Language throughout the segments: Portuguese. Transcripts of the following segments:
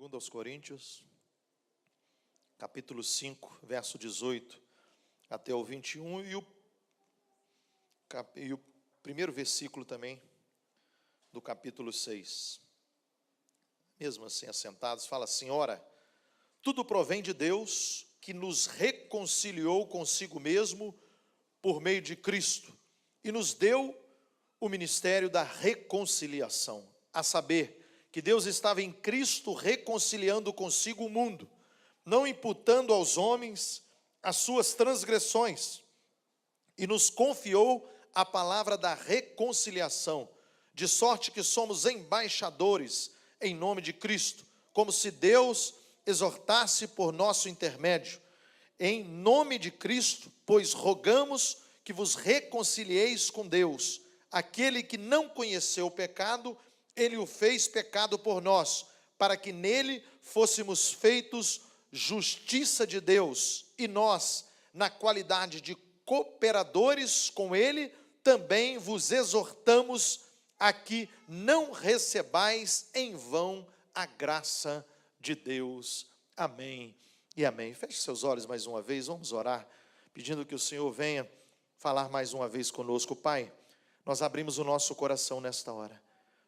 Segundo aos Coríntios, capítulo 5, verso 18 até o 21 e o primeiro versículo também do capítulo 6. Mesmo assim, assentados, fala assim: ora, tudo provém de Deus, que nos reconciliou consigo mesmo por meio de Cristo e nos deu o ministério da reconciliação, a saber, que Deus estava em Cristo reconciliando consigo o mundo, não imputando aos homens as suas transgressões, e nos confiou a palavra da reconciliação, de sorte que somos embaixadores em nome de Cristo, como se Deus exortasse por nosso intermédio. Em nome de Cristo, pois rogamos que vos reconcilieis com Deus. Aquele que não conheceu o pecado, ele o fez pecado por nós, para que nele fôssemos feitos justiça de Deus. E nós, na qualidade de cooperadores com ele, também vos exortamos a que não recebais em vão a graça de Deus. Amém e amém. Feche seus olhos mais uma vez, vamos orar, pedindo que o Senhor venha falar mais uma vez conosco. Pai, nós abrimos o nosso coração nesta hora.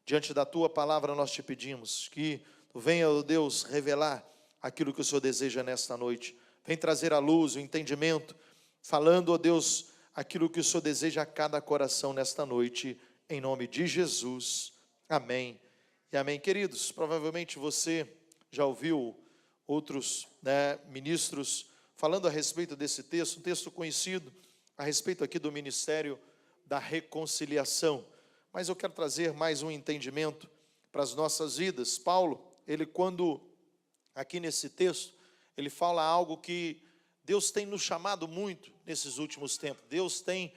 Diante da Tua palavra nós te pedimos que Tu venha, ó Deus, revelar aquilo que o Senhor deseja nesta noite. Vem trazer à luz o entendimento, falando, ó Deus, aquilo que o Senhor deseja a cada coração nesta noite, em nome de Jesus. Amém e amém. Queridos, provavelmente você já ouviu outros ministros falando a respeito desse texto, um texto conhecido a respeito aqui do ministério da reconciliação. Mas eu quero trazer mais um entendimento para as nossas vidas. Paulo, ele quando, aqui nesse texto, ele fala algo que Deus tem nos chamado muito nesses últimos tempos. Deus tem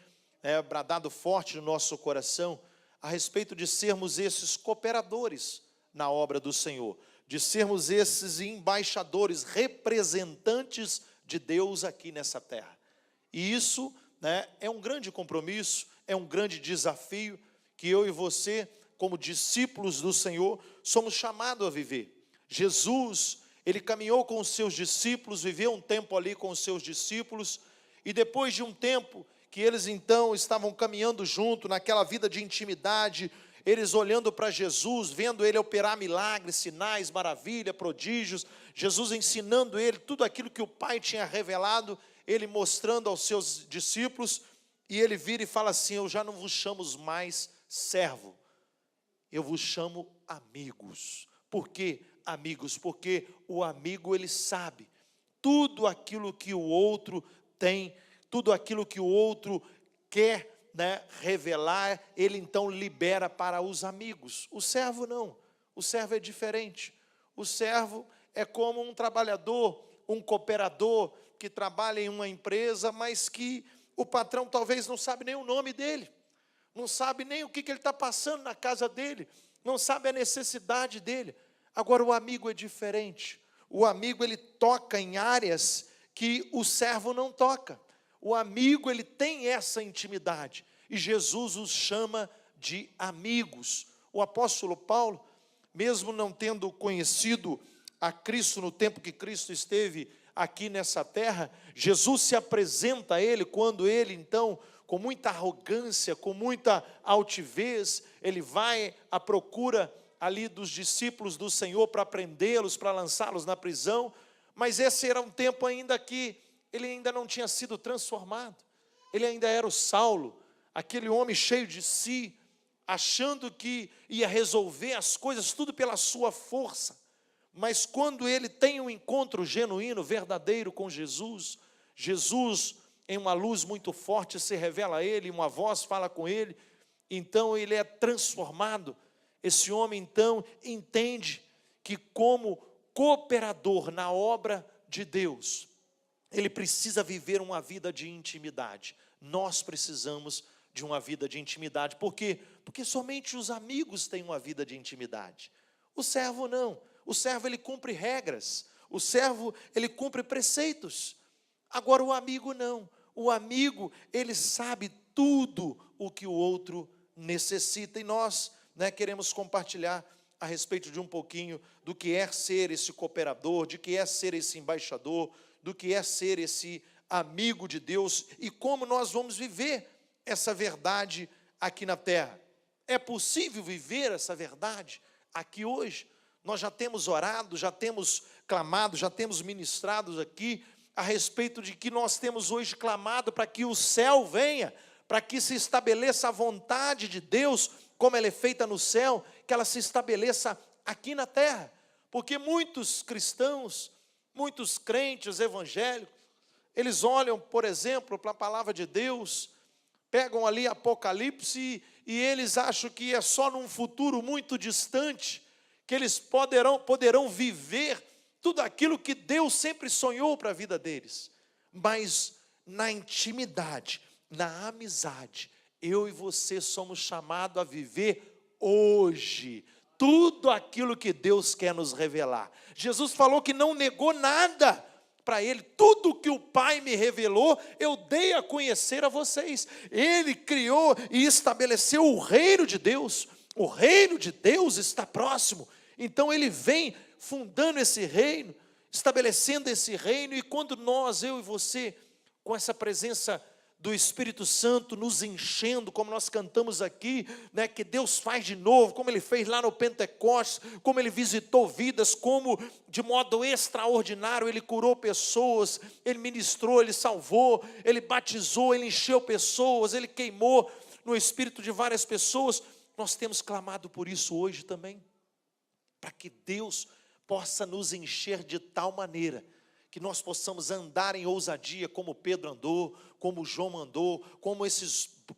bradado forte no nosso coração a respeito de sermos esses cooperadores na obra do Senhor, de sermos esses embaixadores, representantes de Deus aqui nessa terra. E isso é um grande compromisso, é um grande desafio que eu e você, como discípulos do Senhor, somos chamados a viver. Jesus, ele caminhou com os seus discípulos, viveu um tempo ali com os seus discípulos, e depois de um tempo que eles então estavam caminhando junto, naquela vida de intimidade, eles olhando para Jesus, vendo ele operar milagres, sinais, maravilha, prodígios, Jesus ensinando ele tudo aquilo que o Pai tinha revelado, ele mostrando aos seus discípulos, e ele vira e fala assim: eu já não vos chamo mais servo, eu vos chamo amigos. Por que amigos? Porque o amigo, ele sabe tudo aquilo que o outro tem, tudo aquilo que o outro quer revelar, ele então libera para os amigos. O servo não, o servo é diferente. O servo é como um trabalhador, um cooperador que trabalha em uma empresa, mas que o patrão talvez não sabe nem o nome dele, não sabe nem o que ele está passando na casa dele, não sabe a necessidade dele. Agora o amigo é diferente. O amigo, ele toca em áreas que o servo não toca. O amigo, ele tem essa intimidade, e Jesus os chama de amigos. O apóstolo Paulo, mesmo não tendo conhecido a Cristo no tempo que Cristo esteve aqui nessa terra, Jesus se apresenta a ele quando ele então, com muita arrogância, com muita altivez, ele vai à procura ali dos discípulos do Senhor para prendê-los, para lançá-los na prisão. Mas esse era um tempo ainda que ele ainda não tinha sido transformado, ele ainda era o Saulo, aquele homem cheio de si, achando que ia resolver as coisas tudo pela sua força. Mas quando ele tem um encontro genuíno, verdadeiro com Jesus, Jesus, em uma luz muito forte, se revela a ele, uma voz fala com ele, então ele é transformado. Esse homem então entende que, como cooperador na obra de Deus, ele precisa viver uma vida de intimidade. Nós precisamos de uma vida de intimidade. Por quê? Porque somente os amigos têm uma vida de intimidade. O servo não. O servo, ele cumpre regras. O servo, ele cumpre preceitos. Agora o amigo não. O amigo, ele sabe tudo o que o outro necessita. E nós queremos compartilhar a a respeito de um pouquinho do que é ser esse cooperador, de que é ser esse embaixador, do que é ser esse amigo de Deus e como nós vamos viver essa verdade aqui na terra. É possível viver essa verdade aqui hoje? Nós já temos orado, já temos clamado, já temos ministrado aqui a respeito de que nós temos hoje clamado para que o céu venha, para que se estabeleça a vontade de Deus, como ela é feita no céu, que ela se estabeleça aqui na terra. Porque muitos cristãos, muitos crentes evangélicos, eles olham, por exemplo, para a palavra de Deus, pegam ali Apocalipse e eles acham que é só num futuro muito distante que eles poderão viver tudo aquilo que Deus sempre sonhou para a vida deles. Mas na intimidade, na amizade, eu e você somos chamados a viver hoje tudo aquilo que Deus quer nos revelar. Jesus falou que não negou nada para ele. Tudo que o Pai me revelou, eu dei a conhecer a vocês. Ele criou e estabeleceu o reino de Deus. O reino de Deus está próximo. Então ele vem fundando esse reino, estabelecendo esse reino, e quando nós, eu e você, com essa presença do Espírito Santo nos enchendo, como nós cantamos aqui, né, que Deus faz de novo, como Ele fez lá no Pentecostes, como Ele visitou vidas, como de modo extraordinário Ele curou pessoas, Ele ministrou, Ele salvou, Ele batizou, Ele encheu pessoas, Ele queimou no espírito de várias pessoas. Nós temos clamado por isso hoje também, para que Deus possa nos encher de tal maneira que nós possamos andar em ousadia, como Pedro andou, como João andou,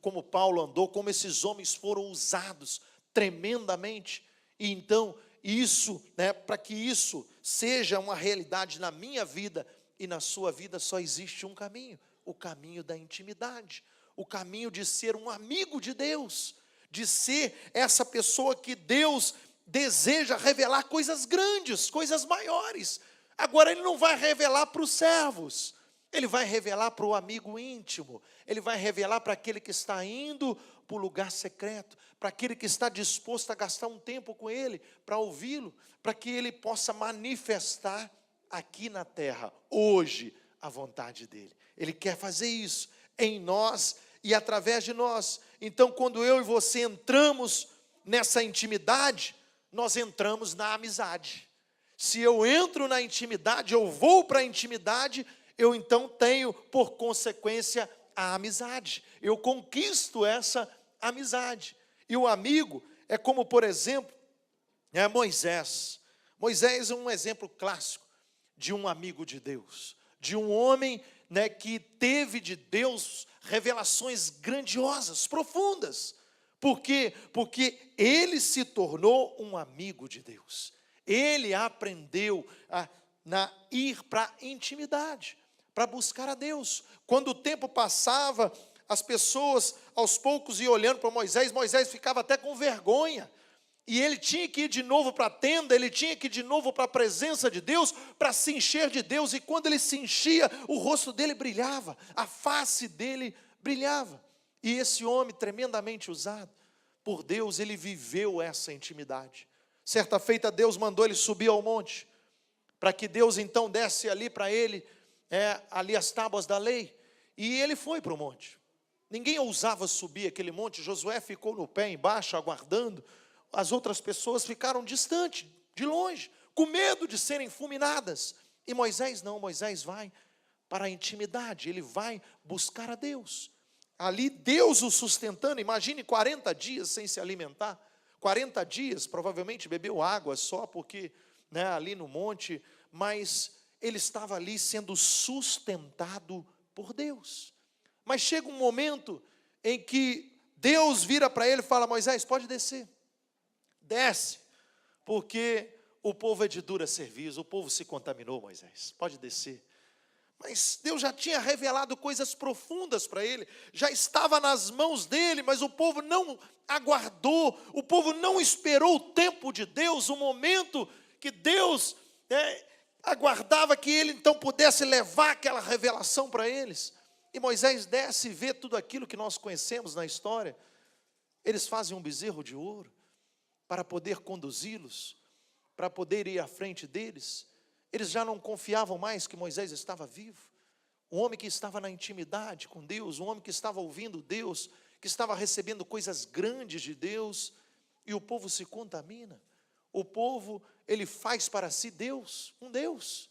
como Paulo andou, como esses homens foram usados tremendamente. E então, isso, né, para que isso seja uma realidade na minha vida e na sua vida, só existe um caminho: o caminho da intimidade, o caminho de ser um amigo de Deus, de ser essa pessoa que Deus deseja revelar coisas grandes, coisas maiores. Agora ele não vai revelar para os servos, ele vai revelar para o amigo íntimo, ele vai revelar para aquele que está indo para o lugar secreto, para aquele que está disposto a gastar um tempo com ele, para ouvi-lo, para que ele possa manifestar aqui na terra, hoje, a vontade dele. Ele quer fazer isso em nós e através de nós. Então, quando eu e você entramos nessa intimidade, nós entramos na amizade. Se eu entro na intimidade, eu vou para a intimidade, eu então tenho, por consequência, a amizade. Eu conquisto essa amizade. E o amigo é como, por exemplo, Moisés. Moisés é um exemplo clássico de um amigo de Deus, de um homem, né, que teve de Deus revelações grandiosas, profundas. Por quê? Porque ele se tornou um amigo de Deus. Ele aprendeu a ir para a intimidade, para buscar a Deus. Quando o tempo passava, as pessoas aos poucos iam olhando para Moisés, Moisés ficava até com vergonha. E ele tinha que ir de novo para a tenda, ele tinha que ir de novo para a presença de Deus, para se encher de Deus. E quando ele se enchia, o rosto dele brilhava, a face dele brilhava. E esse homem tremendamente usado por Deus, ele viveu essa intimidade. Certa feita Deus mandou ele subir ao monte, para que Deus então desse ali para ele, ali as tábuas da lei. E ele foi para o monte. Ninguém ousava subir aquele monte. Josué ficou no pé embaixo, aguardando. As outras pessoas ficaram distante, de longe, com medo de serem fulminadas. E Moisés não, Moisés vai para a intimidade, ele vai buscar a Deus. Ali Deus o sustentando. Imagine 40 dias sem se alimentar. 40 dias, provavelmente bebeu água só porque, né, ali no monte, mas ele estava ali sendo sustentado por Deus. Mas chega um momento em que Deus vira para ele e fala: Moisés, pode descer. Desce, porque o povo é de dura serviço, o povo se contaminou, Moisés, pode descer. Mas Deus já tinha revelado coisas profundas para ele, já estava nas mãos dele, mas o povo não aguardou, o povo não esperou o tempo de Deus, o momento que Deus aguardava que ele então pudesse levar aquela revelação para eles. E Moisés desce e vê tudo aquilo que nós conhecemos na história. Eles fazem um bezerro de ouro, para poder conduzi-los, para poder ir à frente deles. Eles já não confiavam mais que Moisés estava vivo. Um homem que estava na intimidade com Deus, um homem que estava ouvindo Deus, que estava recebendo coisas grandes de Deus, e o povo se contamina. O povo, ele faz para si Deus, um Deus.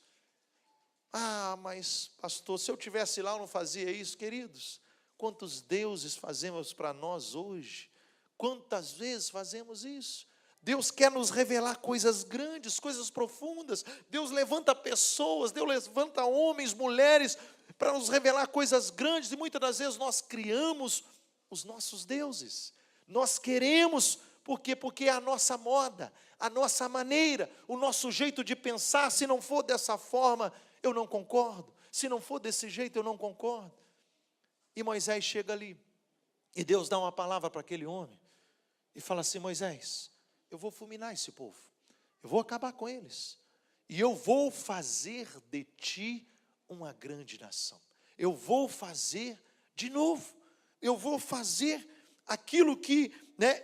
Ah, mas pastor, se eu tivesse lá eu não fazia isso. Queridos, quantos deuses fazemos para nós hoje? Quantas vezes fazemos isso? Deus quer nos revelar coisas grandes, coisas profundas. Deus levanta pessoas, Deus levanta homens, mulheres, para nos revelar coisas grandes, e muitas das vezes nós criamos os nossos deuses. Nós queremos, por quê? Porque é a nossa moda, a nossa maneira, o nosso jeito de pensar. Se não for dessa forma, eu não concordo. Se não for desse jeito, eu não concordo. E Moisés chega ali, e Deus dá uma palavra para aquele homem, e fala assim: Moisés, eu vou fulminar esse povo, eu vou acabar com eles, e eu vou fazer de ti uma grande nação. Eu vou fazer de novo, eu vou fazer aquilo que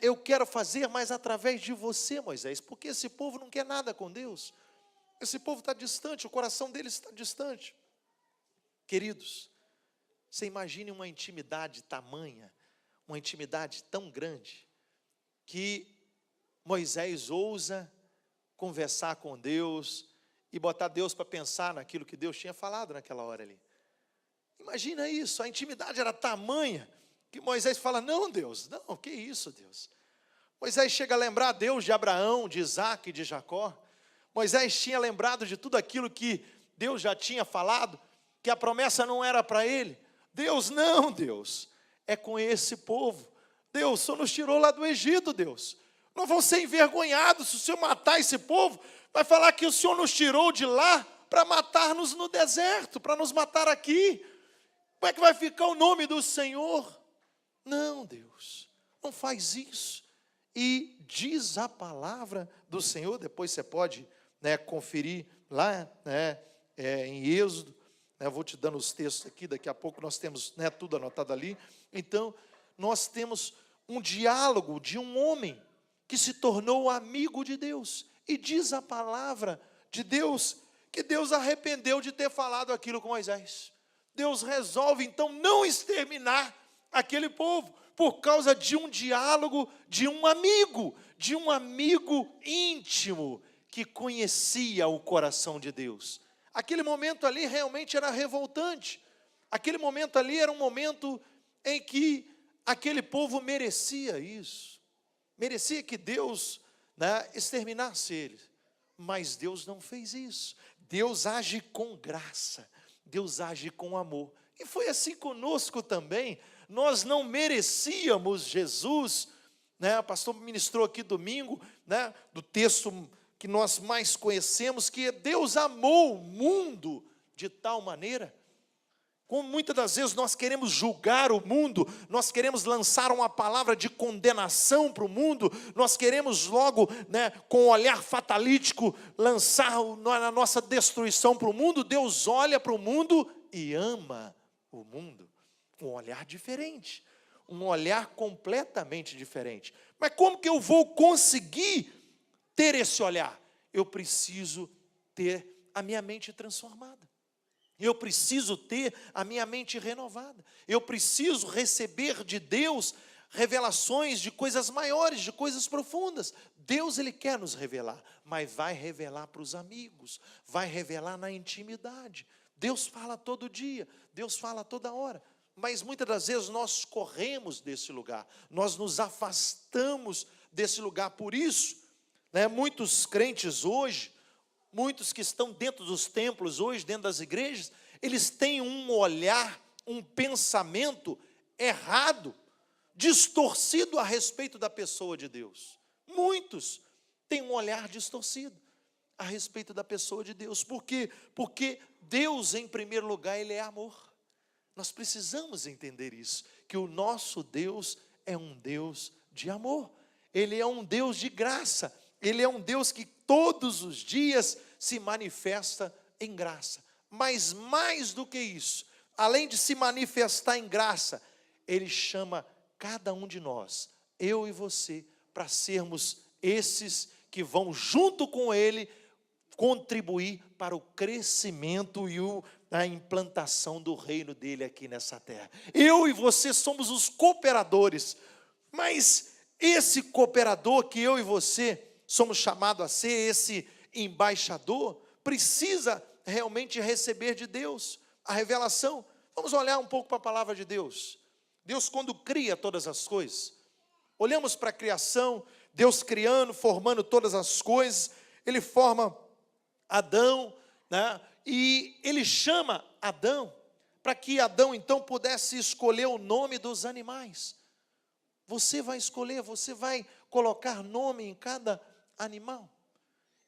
eu quero fazer, mas através de você, Moisés, porque esse povo não quer nada com Deus, esse povo está distante, o coração deles está distante. Queridos, você imagine uma intimidade tamanha, uma intimidade tão grande, que Moisés ousa conversar com Deus e botar Deus para pensar naquilo que Deus tinha falado naquela hora ali. Imagina isso, a intimidade era tamanha, que Moisés fala: não, Deus, não, que isso, Deus. Moisés chega a lembrar Deus de Abraão, de Isaac e de Jacó. Moisés tinha lembrado de tudo aquilo que Deus já tinha falado, que a promessa não era para ele. Deus, não, Deus, é com esse povo. Deus, o Senhor nos tirou lá do Egito, Deus. Não vão ser envergonhados se o Senhor matar esse povo. Vai falar que o Senhor nos tirou de lá para matar-nos no deserto, para nos matar aqui. Como é que vai ficar o nome do Senhor? Não, Deus, não faz isso. E diz a palavra do Senhor, depois você pode conferir lá em Êxodo. Eu vou te dando os textos aqui, daqui a pouco nós temos tudo anotado ali. Então, nós temos um diálogo de um homem que se tornou amigo de Deus. E diz a palavra de Deus que Deus arrependeu de ter falado aquilo com Moisés. Deus resolve então não exterminar aquele povo por causa de um diálogo de um amigo íntimo que conhecia o coração de Deus. Aquele momento ali realmente era revoltante. Aquele momento ali era um momento em que aquele povo merecia isso. Merecia que Deus exterminasse eles. Mas Deus não fez isso. Deus age com graça. Deus age com amor. E foi assim conosco também. Nós não merecíamos Jesus. O pastor ministrou aqui domingo, do texto que nós mais conhecemos, que Deus amou o mundo de tal maneira. Como muitas das vezes nós queremos julgar o mundo, nós queremos lançar uma palavra de condenação para o mundo, nós queremos logo, com um olhar fatalítico, lançar a nossa destruição para o mundo. Deus olha para o mundo e ama o mundo, com um olhar diferente, um olhar completamente diferente. Mas como que eu vou conseguir ter esse olhar? Eu preciso ter a minha mente transformada. Eu preciso ter a minha mente renovada. Eu preciso receber de Deus revelações de coisas maiores, de coisas profundas. Deus, Ele quer nos revelar, mas vai revelar para os amigos, vai revelar na intimidade. Deus fala todo dia, Deus fala toda hora. Mas muitas das vezes nós corremos desse lugar, nós nos afastamos desse lugar. Por isso, muitos crentes hoje, muitos que estão dentro dos templos hoje, dentro das igrejas, eles têm um olhar, um pensamento errado, distorcido a respeito da pessoa de Deus. Muitos têm um olhar distorcido a respeito da pessoa de Deus. Por quê? Porque Deus, em primeiro lugar, Ele é amor. Nós precisamos entender isso, que o nosso Deus é um Deus de amor. Ele é um Deus de graça. Ele é um Deus que todos os dias se manifesta em graça. Mas mais do que isso, além de se manifestar em graça, Ele chama cada um de nós, eu e você, para sermos esses que vão junto com ele contribuir para o crescimento e a implantação do reino dele aqui nessa terra. Eu e você somos os cooperadores, mas esse cooperador que eu e você somos chamados a ser, esse embaixador, precisa realmente receber de Deus a revelação. Vamos olhar um pouco para a palavra de Deus. Deus, quando cria todas as coisas, olhamos para a criação, Deus criando, formando todas as coisas, Ele forma Adão, né? E Ele chama Adão, para que Adão então pudesse escolher o nome dos animais. Você vai escolher, você vai colocar nome em cada animal.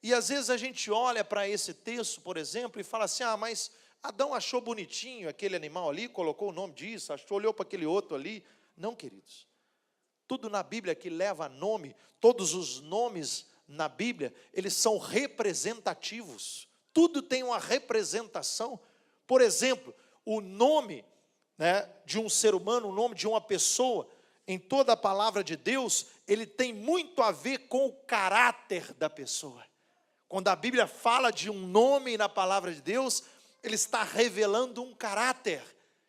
E às vezes a gente olha para esse texto, por exemplo, e fala assim, mas Adão achou bonitinho aquele animal ali, colocou o nome disso, olhou para aquele outro ali. Não, queridos. Tudo na Bíblia que leva nome, todos os nomes na Bíblia, eles são representativos. Tudo tem uma representação. Por exemplo, o nome, né, de um ser humano, o nome de uma pessoa, em toda a palavra de Deus, ele tem muito a ver com o caráter da pessoa. Quando a Bíblia fala de um nome na palavra de Deus, ele está revelando um caráter.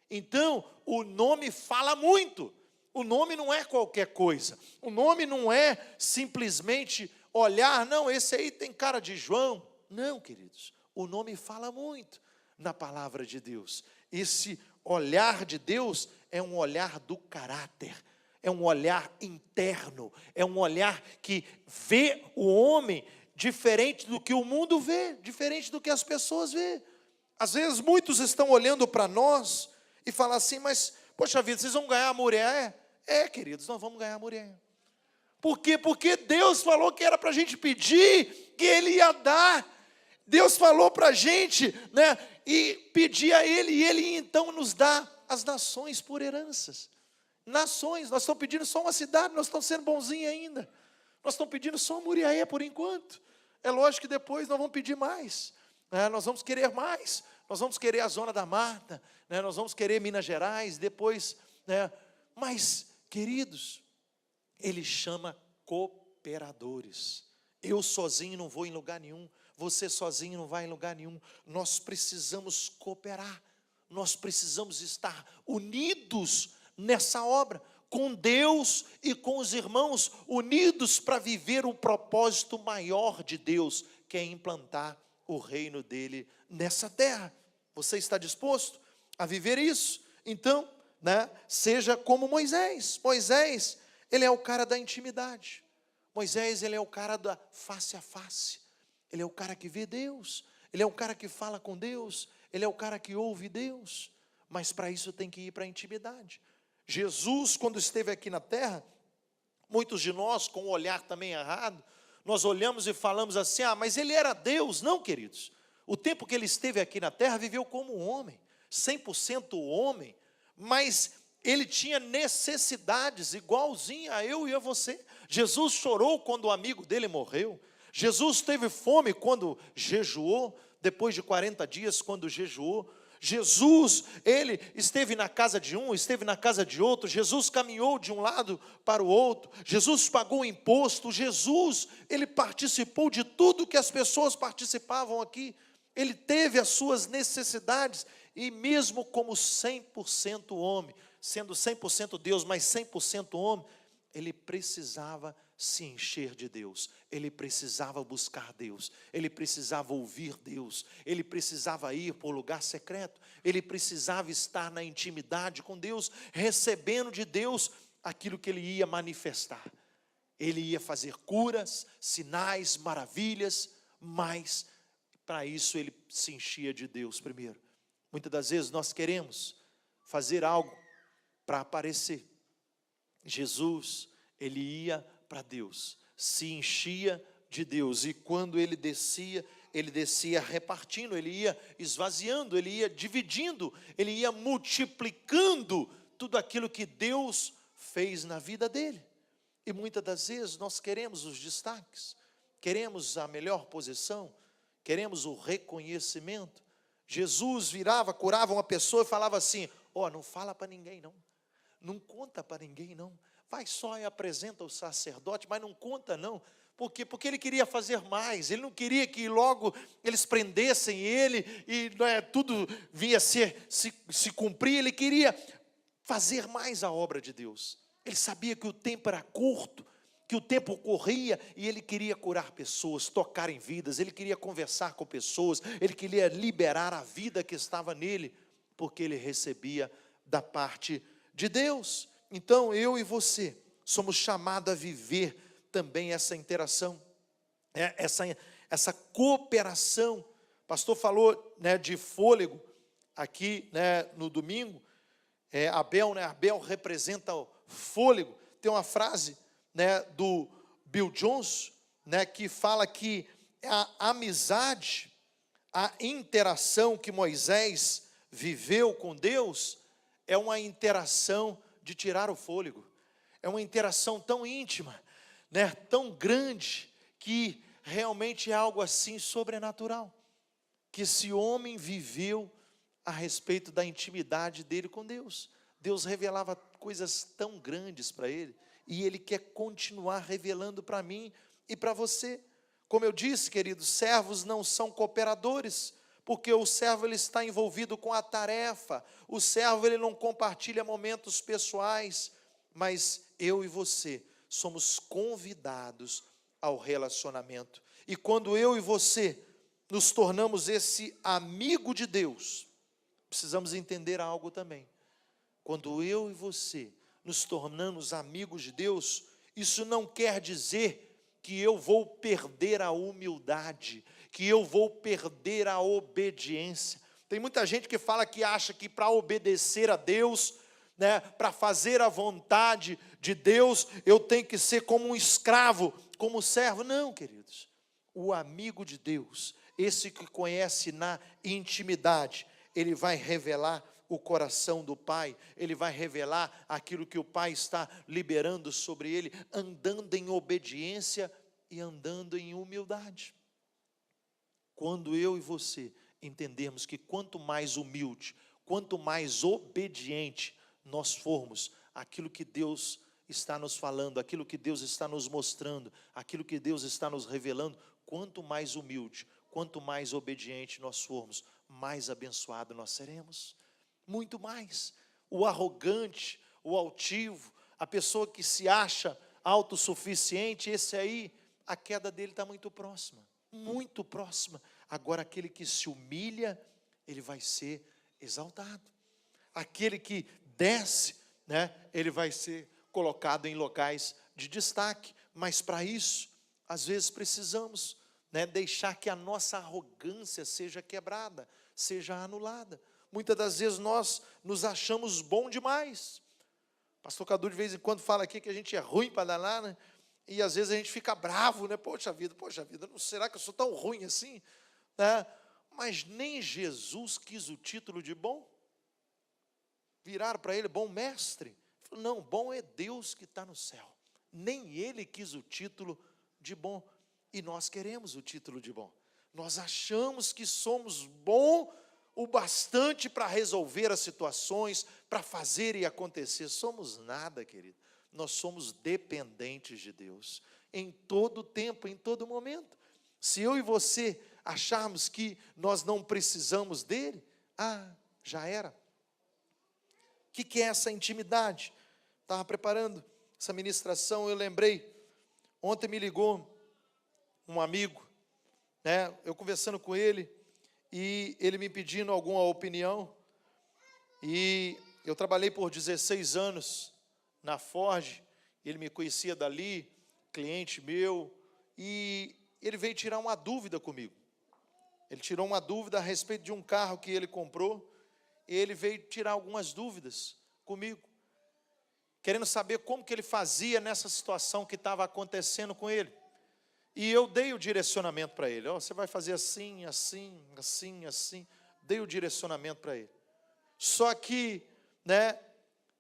Então, o nome fala muito. O nome não é qualquer coisa. O nome não é simplesmente olhar, não, esse aí tem cara de João. Não, queridos, o nome fala muito na palavra de Deus. Esse olhar de Deus é um olhar do caráter, é um olhar interno, é um olhar que vê o homem diferente do que o mundo vê, diferente do que as pessoas vê. Às vezes muitos estão olhando para nós e falam assim, mas, poxa vida, vocês vão ganhar a mulher? Queridos, nós vamos ganhar a mulher. Por quê? Porque Deus falou que era para a gente pedir, que Ele ia dar. Deus falou para a gente, né, e pedir a Ele, e Ele então nos dá as nações por heranças. Nações, nós estamos pedindo só uma cidade, nós estamos sendo bonzinhos ainda. Nós estamos pedindo só Muriaé por enquanto. É lógico que depois nós vamos pedir mais, né? Nós vamos querer mais, nós vamos querer a Zona da Mata, né? Nós vamos querer Minas Gerais, depois, né? Mas, queridos, Ele chama cooperadores. Eu sozinho não vou em lugar nenhum, você sozinho não vai em lugar nenhum. Nós precisamos cooperar, nós precisamos estar unidos nessa obra, com Deus e com os irmãos, unidos para viver o propósito maior de Deus, que é implantar o reino dele nessa terra. Você está disposto a viver isso? Então, né, seja como Moisés. Moisés, ele é o cara da intimidade. Moisés, ele é o cara da face a face. Ele é o cara que vê Deus. Ele é o cara que fala com Deus. Ele é o cara que ouve Deus. Mas para isso tem que ir para a intimidade. Jesus, quando esteve aqui na terra, muitos de nós, com um olhar também errado, nós olhamos e falamos assim, mas ele era Deus. Não, queridos, o tempo que ele esteve aqui na terra, viveu como um homem, 100% homem, mas ele tinha necessidades, igualzinho a eu e a você. Jesus chorou quando o amigo dele morreu, Jesus teve fome quando jejuou, depois de 40 dias quando jejuou, Jesus, ele esteve na casa de um, esteve na casa de outro, Jesus caminhou de um lado para o outro, Jesus pagou imposto, Jesus, ele participou de tudo que as pessoas participavam aqui, ele teve as suas necessidades, e mesmo como 100% homem, sendo 100% Deus, mas 100% homem, ele precisava se encher de Deus, ele precisava buscar Deus, ele precisava ouvir Deus, ele precisava ir para o lugar secreto, ele precisava estar na intimidade com Deus, recebendo de Deus aquilo que ele ia manifestar. Ele ia fazer curas, sinais, maravilhas, mas para isso ele se enchia de Deus primeiro. Muitas das vezes nós queremos fazer algo para aparecer. Jesus, ele ia para Deus, se enchia de Deus, e quando ele descia repartindo, ele ia esvaziando, ele ia dividindo, ele ia multiplicando tudo aquilo que Deus fez na vida dele. E muitas das vezes nós queremos os destaques, queremos a melhor posição, queremos o reconhecimento. Jesus virava, curava uma pessoa e falava assim, não fala para ninguém não, não conta para ninguém não, vai só e apresenta o sacerdote, mas não conta não, Por quê? Porque ele queria fazer mais, ele não queria que logo eles prendessem ele e tudo vinha se cumprir, ele queria fazer mais a obra de Deus. Ele sabia que o tempo era curto, que o tempo corria e ele queria curar pessoas, tocar em vidas, ele queria conversar com pessoas, ele queria liberar a vida que estava nele, porque ele recebia da parte de Deus. Então eu e você somos chamados a viver também essa interação, essa cooperação. O pastor falou de fôlego aqui no domingo. Abel representa o fôlego. Tem uma frase do Bill Jones que fala que a amizade, a interação que Moisés viveu com Deus é uma interação de tirar o fôlego, é uma interação tão íntima, tão grande, que realmente é algo assim sobrenatural, que esse homem viveu a respeito da intimidade dele com Deus. Deus revelava coisas tão grandes para ele, e ele quer continuar revelando para mim e para você. Como eu disse, queridos, servos não são cooperadores, porque o servo ele está envolvido com a tarefa, o servo ele não compartilha momentos pessoais, mas eu e você somos convidados ao relacionamento. E quando eu e você nos tornamos esse amigo de Deus, precisamos entender algo também. Quando eu e você nos tornamos amigos de Deus, isso não quer dizer que eu vou perder a humildade, que eu vou perder a obediência. Tem muita gente que fala que acha que para obedecer a Deus, para fazer a vontade de Deus, eu tenho que ser como um escravo, como um servo. Não, queridos. O amigo de Deus, esse que conhece na intimidade, ele vai revelar o coração do Pai, ele vai revelar aquilo que o Pai está liberando sobre ele, andando em obediência e andando em humildade. Quando eu e você entendermos que quanto mais humilde, quanto mais obediente nós formos, aquilo que Deus está nos falando, aquilo que Deus está nos mostrando, aquilo que Deus está nos revelando, quanto mais humilde, quanto mais obediente nós formos, mais abençoado nós seremos. Muito mais. O arrogante, o altivo, a pessoa que se acha autossuficiente, esse aí, a queda dele está muito próxima, muito próxima. Agora aquele que se humilha, ele vai ser exaltado. Aquele que desce, ele vai ser colocado em locais de destaque. Mas para isso, às vezes precisamos deixar que a nossa arrogância seja quebrada, seja anulada. Muitas das vezes nós nos achamos bom demais. Pastor Cadu de vez em quando fala aqui que a gente é ruim para danar, e às vezes a gente fica bravo, poxa vida, será que eu sou tão ruim assim? Mas nem Jesus quis o título de bom. Viraram para ele, bom mestre. Falou, não, bom é Deus que está no céu. Nem ele quis o título de bom. E nós queremos o título de bom. Nós achamos que somos bom o bastante para resolver as situações, para fazer e acontecer. Somos nada, querido. Nós somos dependentes de Deus. Em todo tempo, em todo momento. Se eu e você acharmos que nós não precisamos dele, já era. O que é essa intimidade? Estava preparando essa ministração, eu lembrei. Ontem me ligou um amigo, eu conversando com ele, e ele me pedindo alguma opinião. E eu trabalhei por 16 anos na Ford, ele me conhecia dali, cliente meu, e ele veio tirar uma dúvida comigo. Ele tirou uma dúvida a respeito de um carro que ele comprou, e ele veio tirar algumas dúvidas comigo, querendo saber como que ele fazia nessa situação que estava acontecendo com ele. E eu dei o direcionamento para ele. Você vai fazer assim, assim, assim, assim. Dei o direcionamento para ele. Só que,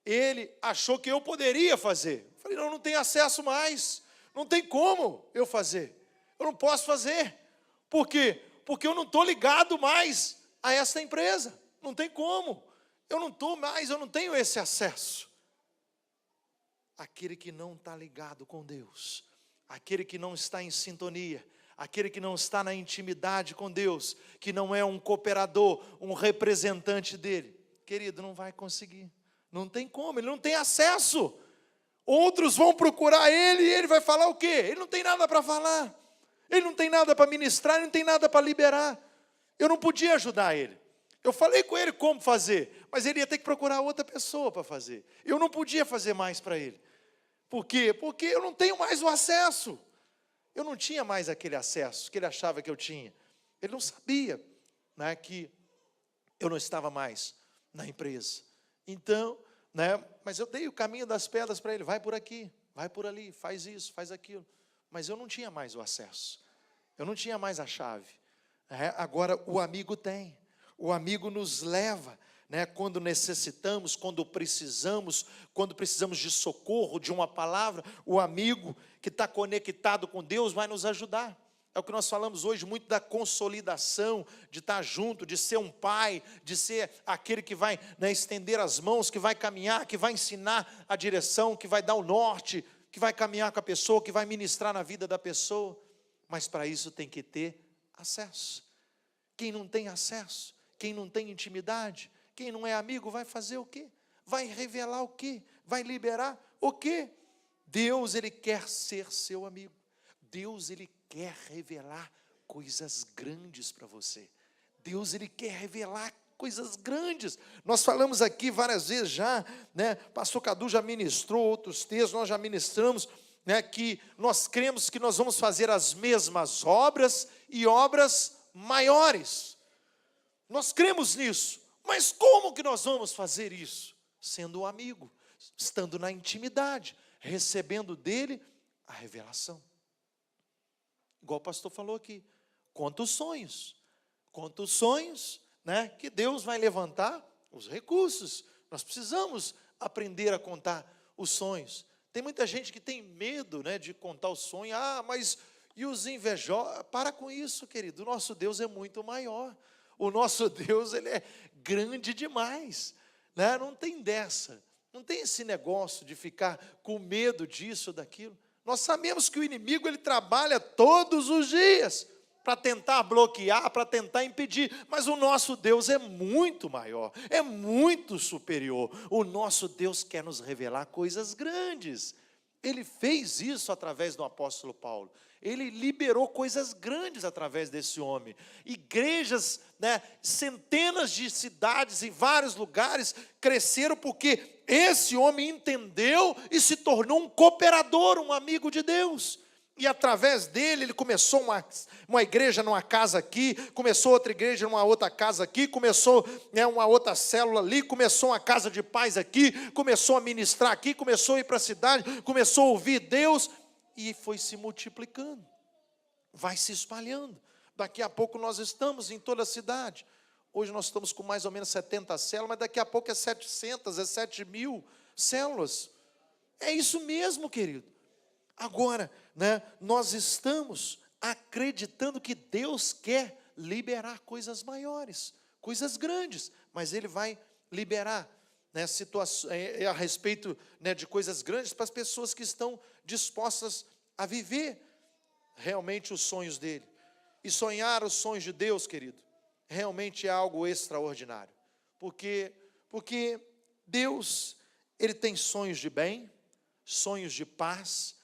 ele achou que eu poderia fazer. Eu falei, não tem acesso mais. Não tem como eu fazer. Eu não posso fazer. Por quê? Porque eu não estou ligado mais a essa empresa. Não tem como. Eu não estou mais, eu não tenho esse acesso. Aquele que não está ligado com Deus, aquele que não está em sintonia, aquele que não está na intimidade com Deus, que não é um cooperador, um representante dele, querido, não vai conseguir, não tem como, ele não tem acesso. Outros vão procurar ele e ele vai falar o quê? Ele não tem nada para falar, ele não tem nada para ministrar, ele não tem nada para liberar. Eu não podia ajudar ele. Eu falei com ele como fazer, mas ele ia ter que procurar outra pessoa para fazer. Eu não podia fazer mais para ele. Por quê? Porque eu não tenho mais o acesso. Eu não tinha mais aquele acesso que ele achava que eu tinha. Ele não sabia, né, que eu não estava mais na empresa. Então, né, mas eu dei o caminho das pedras para ele. Vai por aqui, vai por ali, faz isso, faz aquilo. Mas eu não tinha mais o acesso. Eu não tinha mais a chave. Agora o amigo tem. O amigo nos leva, né, quando necessitamos, quando precisamos de socorro, de uma palavra, o amigo que está conectado com Deus vai nos ajudar. É o que nós falamos hoje muito da consolidação, de estar junto, de ser um pai, de ser aquele que vai, né, estender as mãos, que vai caminhar, que vai ensinar a direção, que vai dar o norte, que vai caminhar com a pessoa, que vai ministrar na vida da pessoa. Mas para isso tem que ter acesso. Quem não tem acesso, quem não tem intimidade, quem não é amigo, vai fazer o quê? Vai revelar o quê? Vai liberar o quê? Deus, Ele quer ser seu amigo. Deus, Ele quer revelar coisas grandes para você. Deus, Ele quer revelar coisas grandes. Nós falamos aqui várias vezes já, né? Pastor Cadu já ministrou outros textos, nós já ministramos, né, que nós cremos que nós vamos fazer as mesmas obras e obras maiores. Nós cremos nisso, mas como que nós vamos fazer isso? Sendo um amigo, estando na intimidade, recebendo dele a revelação. Igual o pastor falou aqui, conta os sonhos, né, que Deus vai levantar os recursos. Nós precisamos aprender a contar os sonhos. Tem muita gente que tem medo, né, de contar o sonho. Mas e os invejosos? Para com isso, querido, o nosso Deus é muito maior. O nosso Deus, Ele é grande demais, né? Não tem dessa, não tem esse negócio de ficar com medo disso ou daquilo. Nós sabemos que o inimigo, ele trabalha todos os dias para tentar bloquear, para tentar impedir, mas o nosso Deus é muito maior, é muito superior. O nosso Deus quer nos revelar coisas grandes. Ele fez isso através do apóstolo Paulo. Ele liberou coisas grandes através desse homem. Igrejas, né, centenas de cidades em vários lugares cresceram porque esse homem entendeu e se tornou um cooperador, um amigo de Deus. E através dele, ele começou uma igreja numa casa aqui, começou outra igreja numa outra casa aqui, começou, né, uma outra célula ali, começou uma casa de paz aqui, começou a ministrar aqui, começou a ir para a cidade, começou a ouvir Deus, e foi se multiplicando, vai se espalhando. Daqui a pouco nós estamos em toda a cidade. Hoje nós estamos com mais ou menos 70 células, mas daqui a pouco é 700, é 7.000 células. É isso mesmo, querido. Agora, né, nós estamos acreditando que Deus quer liberar coisas maiores, coisas grandes, mas Ele vai liberar, né, situações a respeito, né, de coisas grandes para as pessoas que estão dispostas a viver realmente os sonhos dele. E sonhar os sonhos de Deus, querido, realmente é algo extraordinário, porque Deus, Ele tem sonhos de bem, sonhos de paz.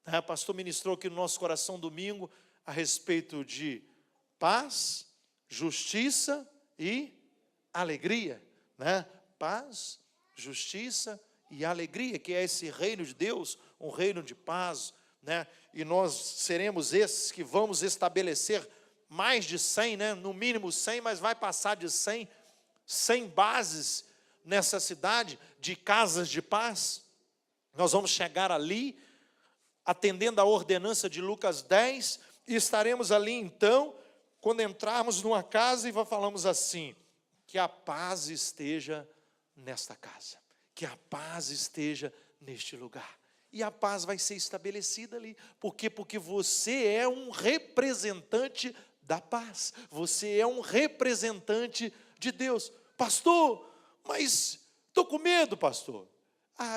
O pastor ministrou aqui no nosso coração domingo a respeito de paz, justiça e alegria, né? Paz, justiça e alegria, que é esse reino de Deus, um reino de paz, né? E nós seremos esses que vamos estabelecer mais de 100, né? No mínimo 100, mas vai passar de 100 bases nessa cidade de casas de paz. Nós vamos chegar ali, atendendo a ordenança de Lucas 10, e estaremos ali então, quando entrarmos numa casa e falamos assim, que a paz esteja nesta casa, que a paz esteja neste lugar, e a paz vai ser estabelecida ali. Por quê? Porque você é um representante da paz, você é um representante de Deus. Pastor, mas estou com medo, pastor.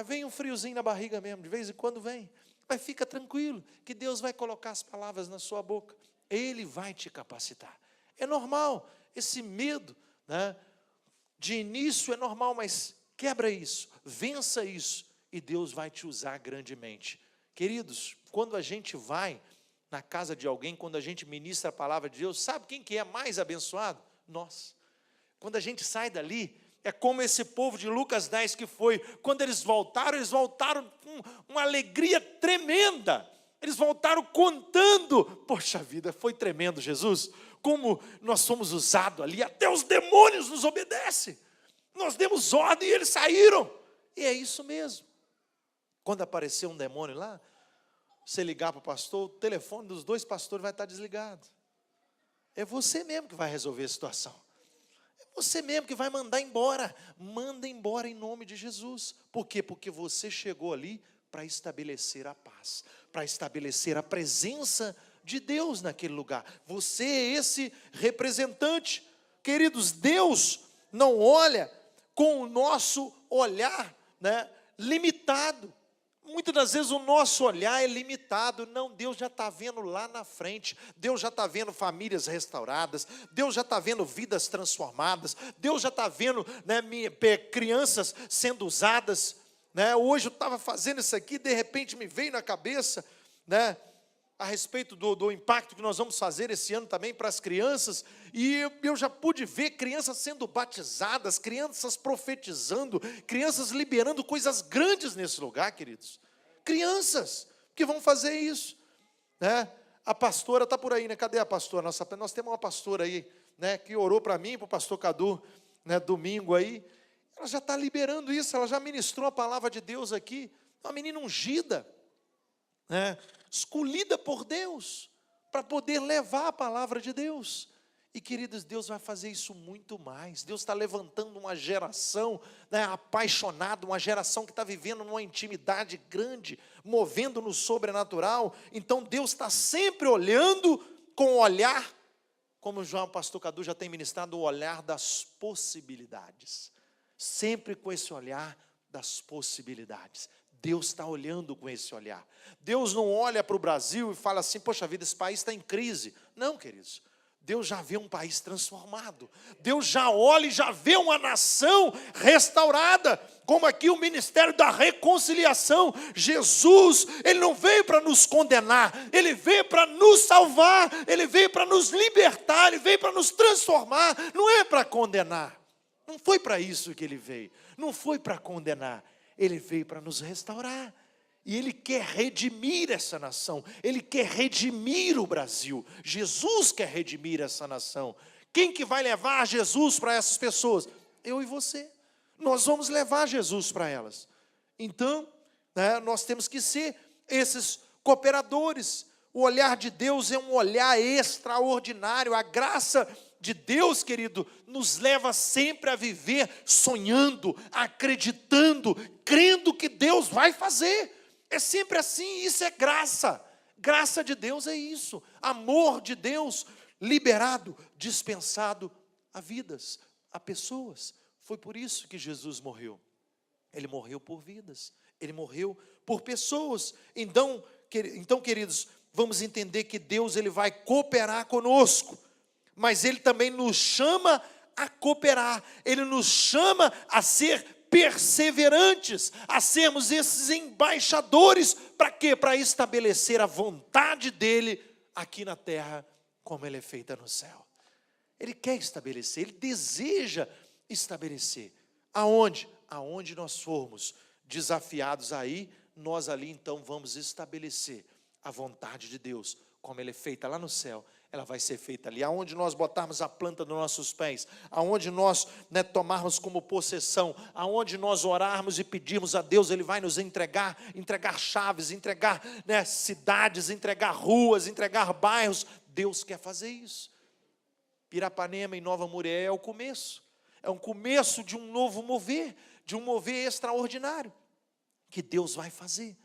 Vem um friozinho na barriga mesmo, de vez em quando vem. Mas fica tranquilo, que Deus vai colocar as palavras na sua boca. Ele vai te capacitar. É normal, esse medo, né, de início é normal, mas quebra isso, vença isso, e Deus vai te usar grandemente. Queridos, quando a gente vai na casa de alguém, quando a gente ministra a palavra de Deus, sabe quem que é mais abençoado? Nós. Quando a gente sai dali, é como esse povo de Lucas 10 que foi, quando eles voltaram com uma alegria tremenda, eles voltaram contando, poxa vida, foi tremendo, Jesus, como nós somos usados ali, até os demônios nos obedecem, nós demos ordem e eles saíram, e é isso mesmo. Quando aparecer um demônio lá, você ligar para o pastor, o telefone dos 2 pastores vai estar desligado, é você mesmo que vai resolver a situação, é você mesmo que vai mandar embora, manda embora em nome de Jesus. Por quê? Porque você chegou ali para estabelecer a paz, para estabelecer a presença de Deus naquele lugar. Você é esse representante. Queridos, Deus não olha com o nosso olhar, né, limitado. Muitas das vezes o nosso olhar é limitado. Não, Deus já está vendo lá na frente. Deus já está vendo famílias restauradas. Deus já está vendo vidas transformadas. Deus já está vendo, né, crianças sendo usadas. Né? Hoje eu estava fazendo isso aqui, de repente me veio na cabeça, né, a respeito do impacto que nós vamos fazer esse ano também para as crianças, e eu já pude ver crianças sendo batizadas, crianças profetizando, crianças liberando coisas grandes nesse lugar, queridos. Crianças que vão fazer isso, né? A pastora está por aí, né? Cadê a pastora? Nós temos uma pastora aí, né, que orou para mim, para o pastor Cadu, né, domingo aí. Ela já está liberando isso, ela já ministrou a palavra de Deus aqui, uma menina ungida, né, escolhida por Deus, para poder levar a palavra de Deus. E queridos, Deus vai fazer isso muito mais. Deus está levantando uma geração, né, apaixonada, uma geração que está vivendo numa intimidade grande, movendo no sobrenatural. Então Deus está sempre olhando com o olhar, como o pastor Cadu já tem ministrado, o olhar das possibilidades. Sempre com esse olhar das possibilidades. Deus está olhando com esse olhar. Deus não olha para o Brasil e fala assim, poxa vida, esse país está em crise. Não, queridos. Deus já vê um país transformado. Deus já olha e já vê uma nação restaurada. Como aqui o ministério da reconciliação. Jesus, Ele não veio para nos condenar. Ele veio para nos salvar. Ele veio para nos libertar. Ele veio para nos transformar. Não é para condenar. Não foi para isso que Ele veio. Não foi para condenar. Ele veio para nos restaurar. E Ele quer redimir essa nação. Ele quer redimir o Brasil. Jesus quer redimir essa nação. Quem que vai levar Jesus para essas pessoas? Eu e você. Nós vamos levar Jesus para elas. Então, né, nós temos que ser esses cooperadores. O olhar de Deus é um olhar extraordinário. A graça de Deus, querido, nos leva sempre a viver sonhando, acreditando, crendo que Deus vai fazer. É sempre assim, isso é graça. Graça de Deus é isso. Amor de Deus liberado, dispensado a vidas, a pessoas. Foi por isso que Jesus morreu. Ele morreu por vidas. Ele morreu por pessoas. Então, queridos, vamos entender que Deus, Ele vai cooperar conosco. Mas Ele também nos chama a cooperar. Ele nos chama a ser perseverantes, a sermos esses embaixadores. Para quê? Para estabelecer a vontade dEle aqui na terra, como ela é feita no céu. Ele quer estabelecer, Ele deseja estabelecer. Aonde? Aonde nós formos desafiados aí, nós ali então vamos estabelecer a vontade de Deus, como ela é feita lá no céu, ela vai ser feita ali. Aonde nós botarmos a planta dos nossos pés, aonde nós, né, tomarmos como possessão, aonde nós orarmos e pedirmos a Deus, Ele vai nos entregar chaves, entregar, né, cidades, entregar ruas, entregar bairros. Deus quer fazer isso. Pirapanema e Nova Murié é o começo. É um começo de um novo mover, de um mover extraordinário, que Deus vai fazer.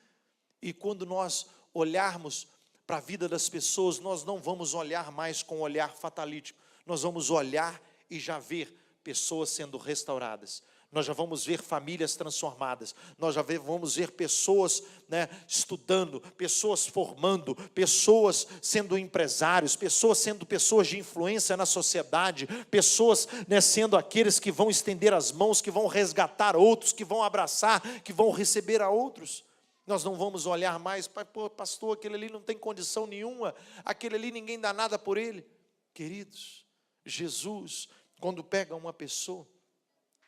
E quando nós olharmos para a vida das pessoas, nós não vamos olhar mais com um olhar fatalítico. Nós vamos olhar e já ver pessoas sendo restauradas. nós já vamos ver famílias transformadas, nós já vamos ver pessoas, né, estudando, pessoas formando, pessoas sendo empresários, pessoas sendo pessoas de influência na sociedade, pessoas, né, sendo aqueles que vão estender as mãos, que vão resgatar outros, que vão abraçar, que vão receber a outros. Nós não vamos olhar mais, pô, pastor, aquele ali não tem condição nenhuma, aquele ali ninguém dá nada por ele. Queridos, Jesus, quando pega uma pessoa,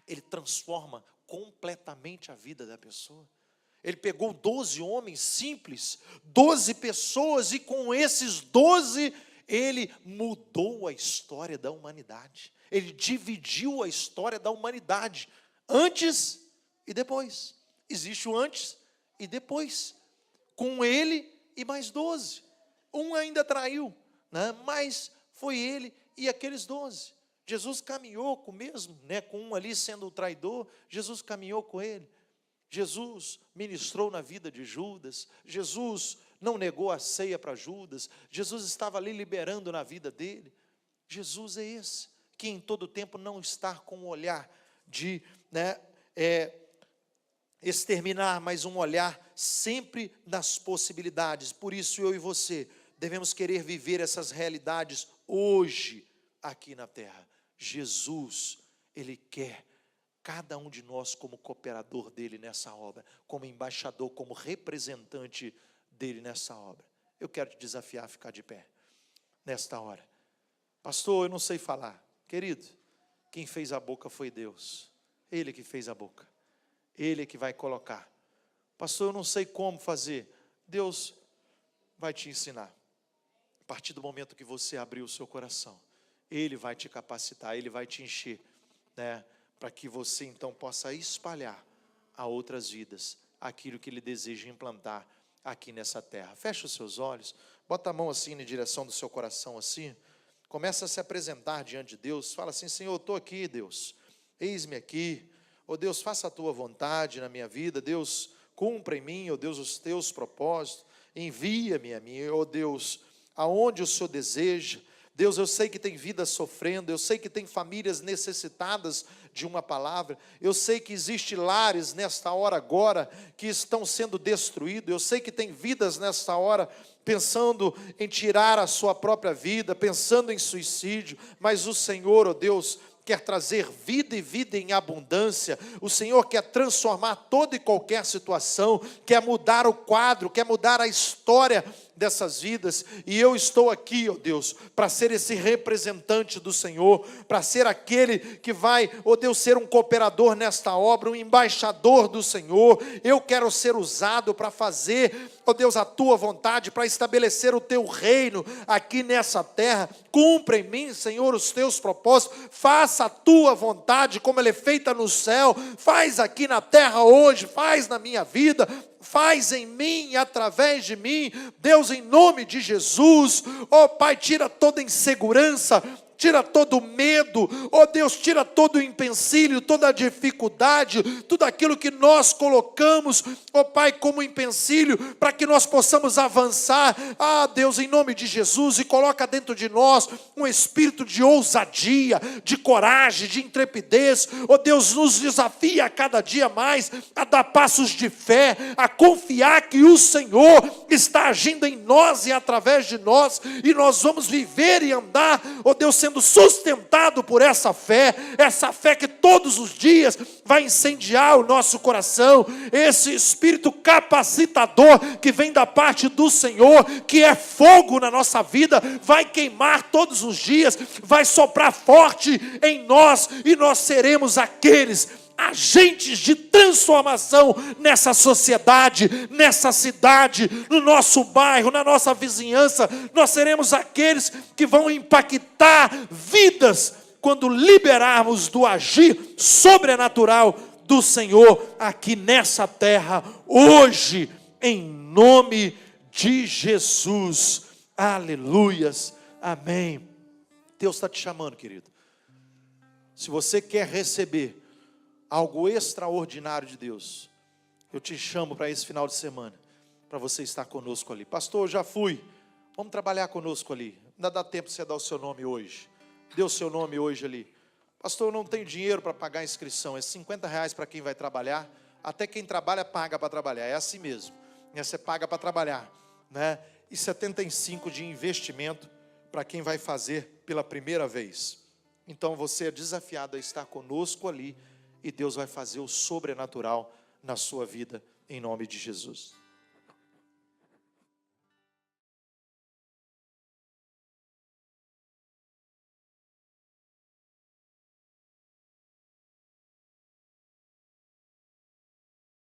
ele transforma completamente a vida da pessoa. Ele pegou 12 homens simples, 12 pessoas, e com esses 12, ele mudou a história da humanidade. Ele dividiu a história da humanidade, antes e depois. Existe o antes e depois, com ele e mais 12. Um ainda traiu, né? Mas foi ele e aqueles 12. Jesus caminhou com o mesmo, né, com um ali sendo o traidor, Jesus caminhou com ele. Jesus ministrou na vida de Judas, Jesus não negou a ceia para Judas, Jesus estava ali liberando na vida dele. Jesus é esse, que em todo tempo não está com um olhar de, né, exterminar, mas um olhar sempre nas possibilidades. Por isso eu e você devemos querer viver essas realidades hoje, aqui na terra. Jesus, Ele quer cada um de nós como cooperador dEle nessa obra, como embaixador, como representante dEle nessa obra. Eu quero te desafiar a ficar de pé, nesta hora. Pastor, eu não sei falar. Querido, quem fez a boca foi Deus. Ele que fez a boca. Ele é que vai colocar. Pastor, eu não sei como fazer. Deus vai te ensinar. A partir do momento que você abrir o seu coração, Ele vai te capacitar, Ele vai te encher, né, para que você então possa espalhar a outras vidas aquilo que Ele deseja implantar aqui nessa terra. Fecha os seus olhos, bota a mão assim na direção do seu coração assim, começa a se apresentar diante de Deus, fala assim: Senhor, eu estou aqui, Deus, eis-me aqui, ó Deus, faça a tua vontade na minha vida, Deus, cumpra em mim, ó Deus, os teus propósitos, envia-me a mim, ó Deus, aonde o Senhor deseja. Deus, eu sei que tem vidas sofrendo, eu sei que tem famílias necessitadas de uma palavra, eu sei que existe lares nesta hora agora que estão sendo destruídos, eu sei que tem vidas nesta hora pensando em tirar a sua própria vida, pensando em suicídio, mas o Senhor, ó Deus, quer trazer vida e vida em abundância. O Senhor quer transformar toda e qualquer situação, quer mudar o quadro, quer mudar a história dessas vidas, e eu estou aqui, ó Deus, para ser esse representante do Senhor, para ser aquele que vai, ó Deus, ser um cooperador nesta obra, um embaixador do Senhor. Eu quero ser usado para fazer, ó Deus, a tua vontade, para estabelecer o teu reino aqui nessa terra. Cumpra em mim, Senhor, os teus propósitos, faça a tua vontade como ela é feita no céu, faz aqui na terra hoje, faz na minha vida, faz em mim, através de mim, Deus, em nome de Jesus. Ó Pai, tira toda insegurança, tira todo medo, ó Deus, tira todo o empecilho, toda a dificuldade, tudo aquilo que nós colocamos, ó Pai, como empecilho, para que nós possamos avançar, Deus, em nome de Jesus, e coloca dentro de nós um espírito de ousadia, de coragem, de intrepidez, ó Deus, nos desafia a cada dia mais, a dar passos de fé, a confiar que o Senhor está agindo em nós e através de nós, e nós vamos viver e andar, ó Deus, sendo sustentado por essa fé que todos os dias vai incendiar o nosso coração, esse espírito capacitador que vem da parte do Senhor, que é fogo na nossa vida, vai queimar todos os dias, vai soprar forte em nós, e nós seremos aqueles agentes de transformação nessa sociedade, nessa cidade, no nosso bairro, na nossa vizinhança. Nós seremos aqueles que vão impactar vidas quando liberarmos do agir sobrenatural do Senhor aqui nessa terra, hoje, em nome de Jesus. Aleluias, amém. Deus está te chamando, querido. Se você quer receber algo extraordinário de Deus, eu te chamo para esse final de semana, para você estar conosco ali. Pastor, eu já fui, vamos trabalhar conosco ali. Ainda dá tempo de você dar o seu nome hoje. Dê o seu nome hoje ali, Pastor, eu não tenho dinheiro para pagar a inscrição. É R$ 50 para quem vai trabalhar. Até quem trabalha paga para trabalhar. É assim mesmo. Você paga para trabalhar, né? E 75 de investimento para quem vai fazer pela primeira vez. Então você é desafiado a estar conosco ali, e Deus vai fazer o sobrenatural na sua vida, em nome de Jesus.